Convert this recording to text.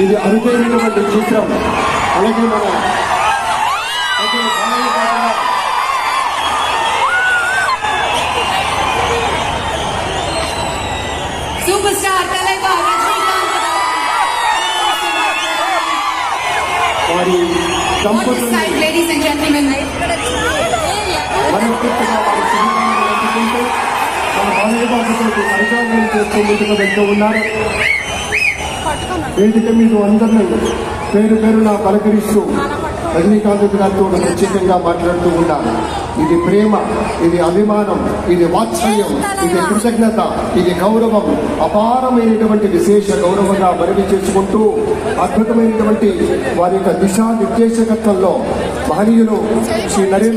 ఇది అరుదైనటువంటి చిత్రం. అలాగే మన సూపర్ స్టార్ తలైవా రజనీకాంత్ వారి దంపతులు లేడీస్ అండ్ జెంటిల్మెన్ మనస్ఫూర్తిగా వారి సినిమాలను అందుకుంటూ మన బాలయ్య బాబులకు పరిచయం చేస్తూ ముందుకు వెళ్తూ ఉన్నారు. వేదిక మీద అందరినీ పేరు పేరున పలకరిస్తూ రజనీకాంత్ గారితో ప్రత్యేకంగా మాట్లాడుతూ ఉన్నారు. ఇది ప్రేమ, ఇది అభిమానం, ఇది వాత్సల్యం, ఇది కృతజ్ఞత, ఇది గౌరవం, అపారమైనటువంటి విశేష గౌరవంగా మనవి చేసుకుంటూ అద్భుతమైనటువంటి వారి యొక్క దిశానిర్దేశకత్వంలో మహనీయులు శ్రీ నరేంద్ర